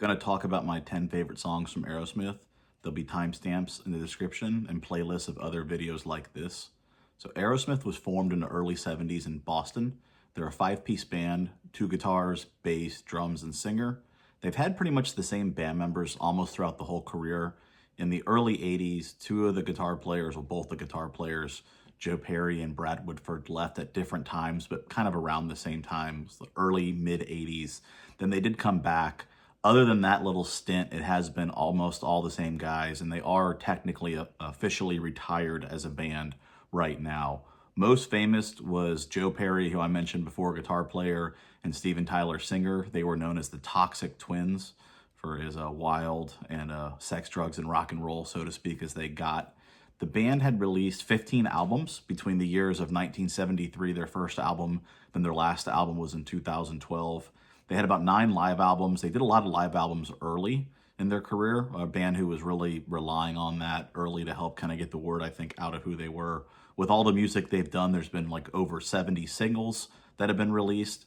Going to talk about my 10 favorite songs from Aerosmith. There'll be timestamps in the description and playlists of other videos like this. So Aerosmith was formed in the early 70s in Boston. They're a five-piece band, two guitars, bass, drums, and singer. They've had pretty much the same band members almost throughout the whole career. In the early 80s, two of the guitar players, or both the guitar players, Joe Perry and Brad Woodford, left at different times, but kind of around the same time, the early, mid-80s. Then they did come back. Other than that little stint, it has been almost all the same guys, and they are technically officially retired as a band right now. Most famous was Joe Perry, who I mentioned before, guitar player, and Steven Tyler, singer. They were known as the Toxic Twins for his wild and sex, drugs, and rock and roll, so to speak, as they got. The band had released 15 albums between the years of 1973, their first album, then their last album was in 2012. They had about 9 live albums. They did a lot of live albums early in their career, a band who was really relying on that early to help kind of get the word, I think, out of who they were. With all the music they've done, there's been like over 70 singles that have been released.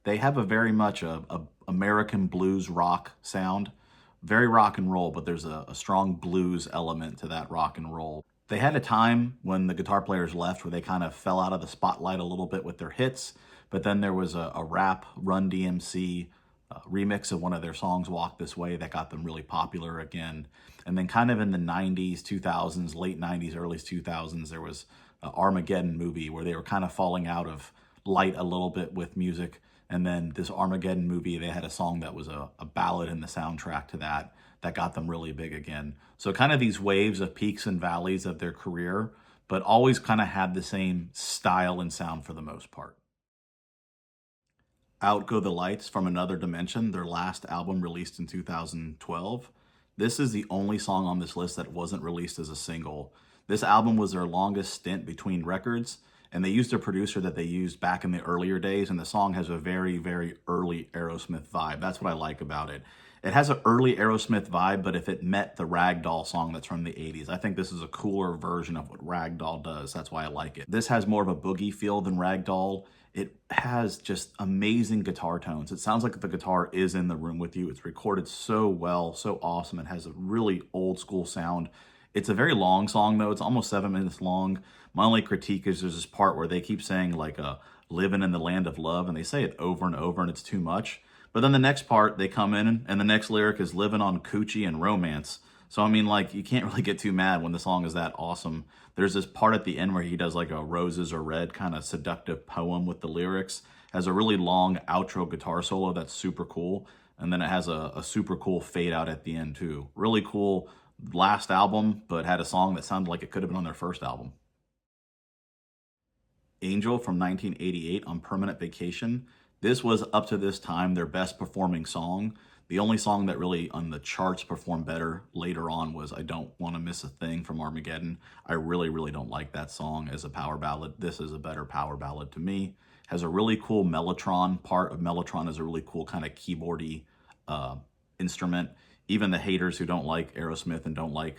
They have a very much a American blues rock sound, very rock and roll, but there's a strong blues element to that rock and roll. They had a time when the guitar players left where they kind of fell out of the spotlight a little bit with their hits, but then there was a rap Run DMC remix of one of their songs, Walk This Way, that got them really popular again. And then kind of in the 90s, 2000s, late 90s, early 2000s, there was an Armageddon movie where they were kind of falling out of light a little bit with music. And then this Armageddon movie, they had a song that was a ballad in the soundtrack to that got them really big again. So kind of these waves of peaks and valleys of their career, but always kind of had the same style and sound for the most part. Out Go the Lights from Another Dimension, their last album released in 2012. This is the only song on this list that wasn't released as a single. This album was their longest stint between records, and they used a producer that they used back in the earlier days, and the song has a very, very early Aerosmith vibe. That's what I like about it. It has an early Aerosmith vibe, but if it met the Ragdoll song that's from the 80s, I think this is a cooler version of what Ragdoll does. That's why I like it. This has more of a boogie feel than Ragdoll. It has just amazing guitar tones. It sounds like the guitar is in the room with you. It's recorded so well, so awesome. It has a really old school sound. It's a very long song though. It's almost 7 minutes long. My only critique is there's this part where they keep saying like living in the land of love, and they say it over and over and it's too much. But then the next part, they come in and the next lyric is living on coochie and romance. So, I mean, like, you can't really get too mad when the song is that awesome. There's this part at the end where he does like a roses are red kind of seductive poem with the lyrics. Has a really long outro guitar solo that's super cool. And then it has a super cool fade out at the end too. Really cool last album, but had a song that sounded like it could have been on their first album. Angel from 1988 on Permanent Vacation. This was, up to this time, their best performing song. The only song that really on the charts performed better later on was I Don't Want to Miss a Thing from Armageddon. I really, really don't like that song as a power ballad. This is a better power ballad to me. Has a really cool mellotron part. Of mellotron is a really cool kind of keyboardy instrument. Even the haters who don't like Aerosmith and don't like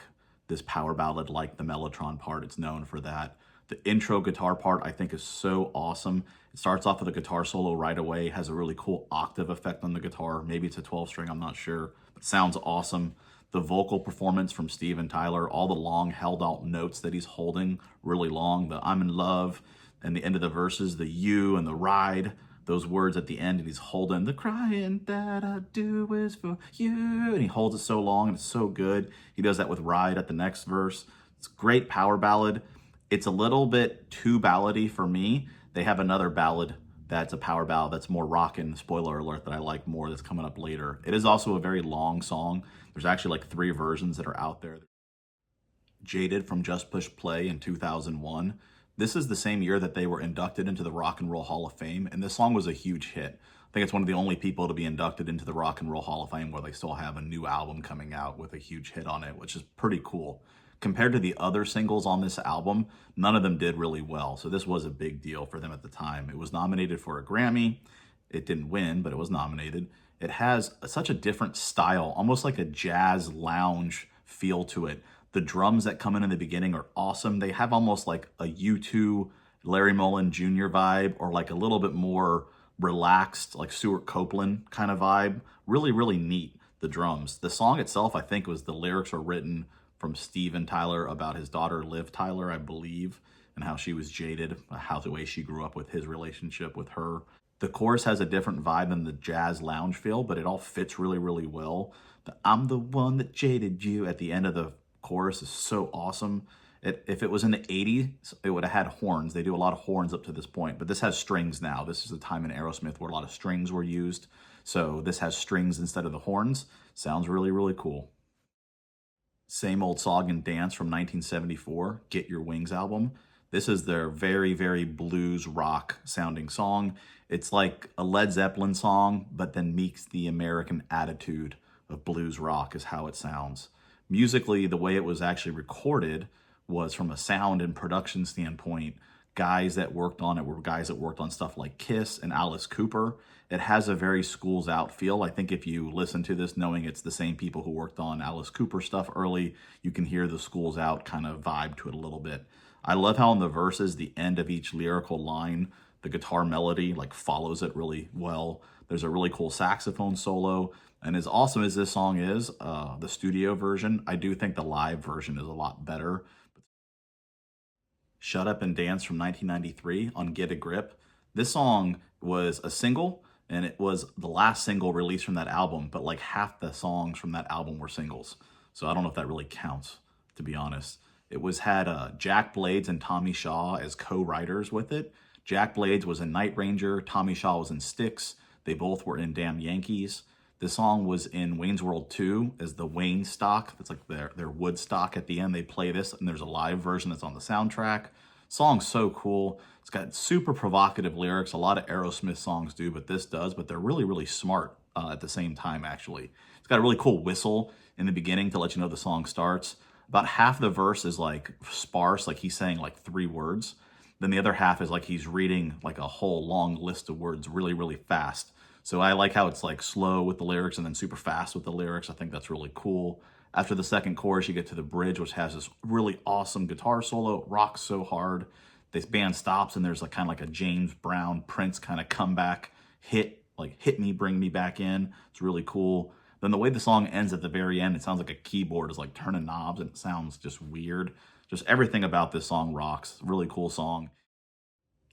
this power ballad like the mellotron part, it's known for that. The intro guitar part I think is so awesome. It starts off with a guitar solo right away, has a really cool octave effect on the guitar. Maybe it's a 12 string, I'm not sure, but sounds awesome. The vocal performance from Steven Tyler, all the long held out notes that he's holding, really long, the I'm in love, and the end of the verses, the you and the ride, those words at the end, and he's holding the crying that I do is for you, and he holds it so long and it's so good. He does that with ride at the next verse. It's a great power ballad. It's a little bit too ballady for me. They have another ballad that's a power ballad that's more rockin', spoiler alert, that I like more, that's coming up later. It is also a very long song. There's actually like 3 versions that are out there. Jaded from Just Push Play in 2001. This is the same year that they were inducted into the Rock and Roll Hall of Fame, and this song was a huge hit. I think it's one of the only people to be inducted into the Rock and Roll Hall of Fame where they still have a new album coming out with a huge hit on it, which is pretty cool. Compared to the other singles on this album, none of them did really well. So this was a big deal for them at the time. It was nominated for a Grammy. It didn't win, but it was nominated. It has such a different style, almost like a jazz lounge feel to it. The drums that come in the beginning are awesome. They have almost like a U2 Larry Mullen Jr. vibe, or like a little bit more relaxed, like Stuart Copeland kind of vibe. Really, really neat. the drums. The song itself, I think, the lyrics were written from Steven Tyler about his daughter, Liv Tyler, I believe, and how she was jaded, how the way she grew up with his relationship with her. The chorus has a different vibe than the jazz lounge feel, but it all fits really, really well. The "I'm the one that jaded you" at the end of the chorus is so awesome. If it was in the 80s, it would have had horns. They do a lot of horns up to this point, but this has strings now. This is the time in Aerosmith where a lot of strings were used. So this has strings instead of the horns. Sounds really, really cool. Same Old Song and Dance from 1974, Get Your Wings album. This is their very, very blues rock sounding song. It's like a Led Zeppelin song, but then meets the American attitude of blues rock is how it sounds. Musically, the way it was actually recorded was from a sound and production standpoint. Guys that worked on it were guys that worked on stuff like Kiss and Alice Cooper. It has a very Schools Out feel. I think if you listen to this knowing it's the same people who worked on Alice Cooper stuff early, you can hear the Schools Out kind of vibe to it a little bit. I love how in the verses, the end of each lyrical line, the guitar melody like follows it really well. There's a really cool saxophone solo. And as awesome as this song is, the studio version, I do think the live version is a lot better. Shut Up and Dance from 1993 on Get a Grip. This song was a single, and it was the last single released from that album, but like half the songs from that album were singles. So I don't know if that really counts, to be honest. It had Jack Blades and Tommy Shaw as co-writers with it. Jack Blades was in Night Ranger, Tommy Shaw was in Styx. They both were in Damn Yankees. This song was in Wayne's World 2 as the Wayne stock. It's like their Woodstock at the end. They play this, and there's a live version that's on the soundtrack. Song's so cool. It's got super provocative lyrics. A lot of Aerosmith songs do, but this does. But they're really, really smart at the same time, actually. It's got a really cool whistle in the beginning to let you know the song starts. About half the verse is like sparse, like he's saying like 3 words. Then the other half is like he's reading like a whole long list of words really, really fast. So I like how it's like slow with the lyrics and then super fast with the lyrics. I think that's really cool. After the second chorus, you get to the bridge, which has this really awesome guitar solo. It rocks so hard. This band stops and there's like kind of like a James Brown Prince kind of comeback hit, like hit me, bring me back in. It's really cool. Then the way the song ends at the very end, it sounds like a keyboard is like turning knobs and it sounds just weird. Just everything about this song rocks. Really cool song.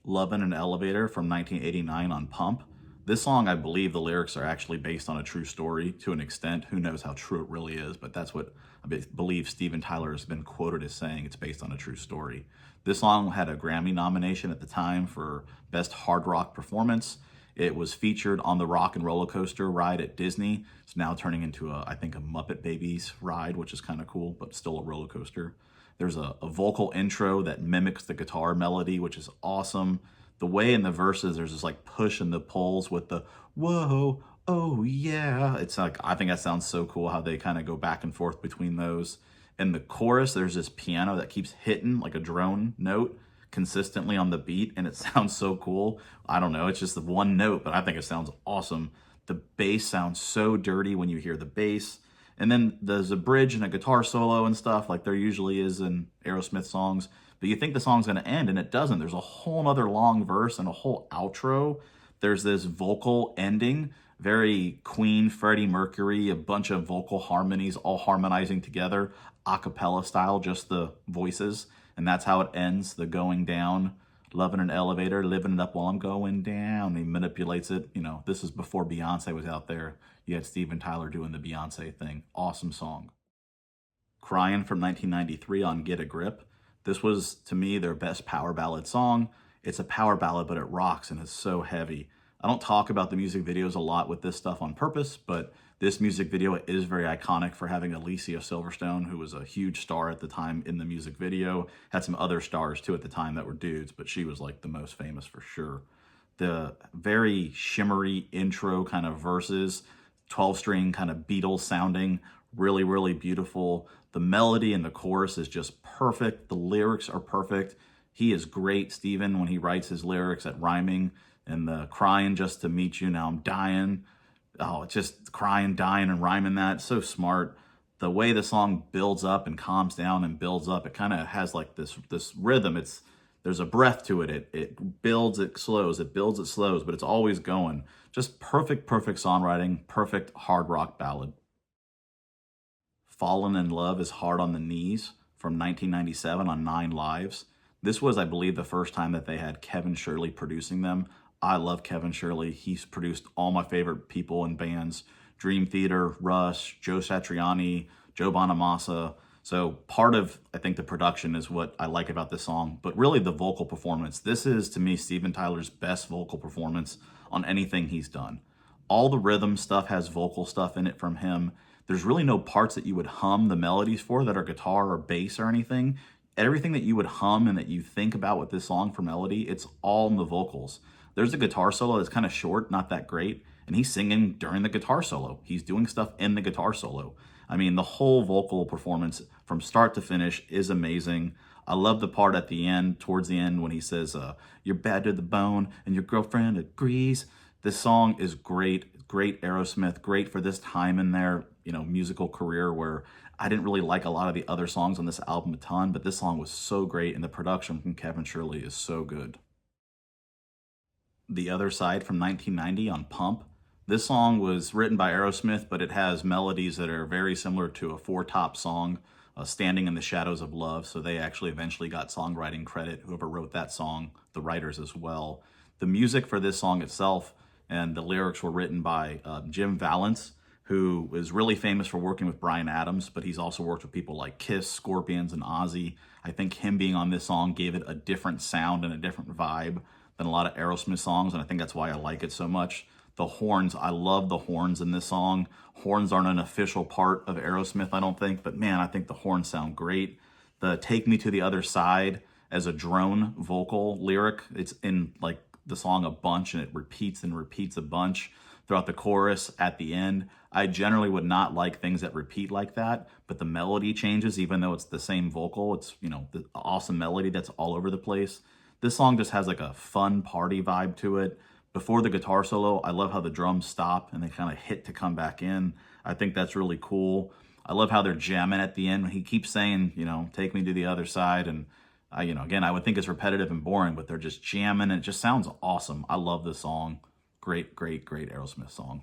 Love in an Elevator from 1989 on Pump. This song, I believe the lyrics are actually based on a true story to an extent. Who knows how true it really is, but that's what I believe Steven Tyler has been quoted as saying. It's based on a true story. This song had a Grammy nomination at the time for Best Hard Rock Performance. It was featured on the Rock and Roller Coaster ride at Disney. It's now turning into, I think, a Muppet Babies ride, which is kind of cool, but still a roller coaster. There's a vocal intro that mimics the guitar melody, which is awesome. The way in the verses, there's this like push and the pulls with the whoa, oh yeah. It's like, I think that sounds so cool how they kind of go back and forth between those. In the chorus, there's this piano that keeps hitting like a drone note consistently on the beat, and it sounds so cool. I don't know, it's just the one note, but I think it sounds awesome. The bass sounds so dirty when you hear the bass. And then there's a bridge and a guitar solo and stuff like there usually is in Aerosmith songs. But you think the song's going to end, and it doesn't. There's a whole other long verse and a whole outro. There's this vocal ending, very Queen, Freddie Mercury, a bunch of vocal harmonies all harmonizing together, a cappella style, just the voices. And that's how it ends, the going down, loving an elevator, living it up while I'm going down. He manipulates it. You know, this is before Beyonce was out there. You had Steven Tyler doing the Beyonce thing. Awesome song. Cryin from 1993 on Get a Grip. This was, to me, their best power ballad song. It's a power ballad, but it rocks and it's so heavy. I don't talk about the music videos a lot with this stuff on purpose, but this music video is very iconic for having Alicia Silverstone, who was a huge star at the time in the music video. Had some other stars too at the time that were dudes, but she was like the most famous for sure. The very shimmery intro kind of verses, 12-string kind of Beatles sounding, really, really beautiful. The melody and the chorus is just perfect. The lyrics are perfect. He is great, Steven, when he writes his lyrics at rhyming. And the crying just to meet you, now I'm dying. Oh, it's just crying, dying, and rhyming that. So smart. The way the song builds up and calms down and builds up, it kind of has like this rhythm. There's a breath to it. It builds, it slows, it builds, it slows, but it's always going. Just perfect, perfect songwriting, perfect hard rock ballad. Fallen in Love is Hard on the Knees from 1997 on 9 Lives. This was, I believe, the first time that they had Kevin Shirley producing them. I love Kevin Shirley. He's produced all my favorite people and bands: Dream Theater, Rush, Joe Satriani, Joe Bonamassa. So part of, I think, the production is what I like about this song, but really the vocal performance. This is, to me, Steven Tyler's best vocal performance on anything he's done. All the rhythm stuff has vocal stuff in it from him. There's really no parts that you would hum the melodies for that are guitar or bass or anything. Everything that you would hum and that you think about with this song for melody, it's all in the vocals. There's a guitar solo that's kind of short, not that great, and he's singing during the guitar solo. He's doing stuff in the guitar solo. I mean, the whole vocal performance from start to finish is amazing. I love the part at the end, towards the end, when he says, "You're bad to the bone and your girlfriend agrees." This song is great, great Aerosmith, great for this time in their, musical career where I didn't really like a lot of the other songs on this album a ton, but this song was so great, and the production from Kevin Shirley is so good. The Other Side from 1990 on Pump. This song was written by Aerosmith, but it has melodies that are very similar to a Four Top song, Standing in the Shadows of Love. So they actually eventually got songwriting credit, whoever wrote that song, the writers as well. The music for this song itself and the lyrics were written by Jim Valance, who is really famous for working with Bryan Adams, but he's also worked with people like Kiss, Scorpions, and Ozzy. I think him being on this song gave it a different sound and a different vibe than a lot of Aerosmith songs, and I think that's why I like it so much. The horns, I love the horns in this song. Horns aren't an official part of Aerosmith, I don't think, but man, I think the horns sound great. The Take Me to the Other Side as a drone vocal lyric, it's in like the song a bunch, and it repeats and repeats a bunch throughout the chorus at the end. I generally would not like things that repeat like that, but the melody changes even though it's the same vocal. It's, the awesome melody that's all over the place. This song just has like a fun party vibe to it. Before the guitar solo, I love how the drums stop and they kind of hit to come back in. I think that's really cool. I love how they're jamming at the end. He keeps saying, take me to the other side. And, again, I would think it's repetitive and boring, but they're just jamming and it just sounds awesome. I love this song. Great, great, great Aerosmith song.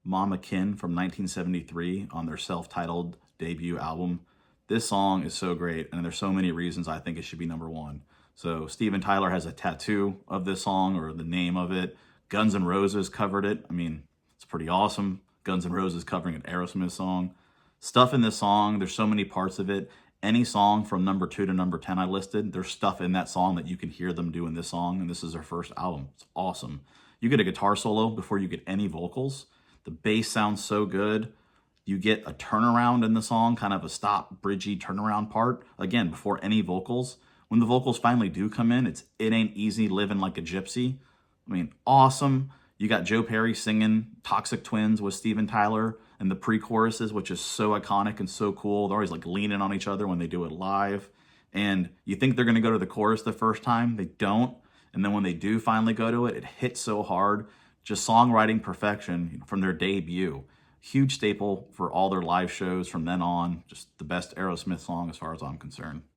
Mama Kin from 1973 on their self-titled debut album. This song is so great, and there's so many reasons I think it should be number one. So Steven Tyler has a tattoo of this song, or the name of it. Guns N' Roses covered it. I mean, it's pretty awesome. Guns N' Roses covering an Aerosmith song. Stuff in this song, there's so many parts of it. Any song from number 2 to number 10 I listed, there's stuff in that song that you can hear them do in this song, and this is their first album. It's awesome. You get a guitar solo before you get any vocals. The bass sounds so good. You get a turnaround in the song, kind of a stop, bridgy turnaround part, again, before any vocals. When the vocals finally do come in, It Ain't Easy Living Like a Gypsy. I mean, awesome. You got Joe Perry singing Toxic Twins with Steven Tyler and the pre-choruses, which is so iconic and so cool. They're always like leaning on each other when they do it live. And you think they're going to go to the chorus the first time. They don't. And then when they do finally go to it, it hits so hard. Just songwriting perfection from their debut. Huge staple for all their live shows from then on. Just the best Aerosmith song as far as I'm concerned.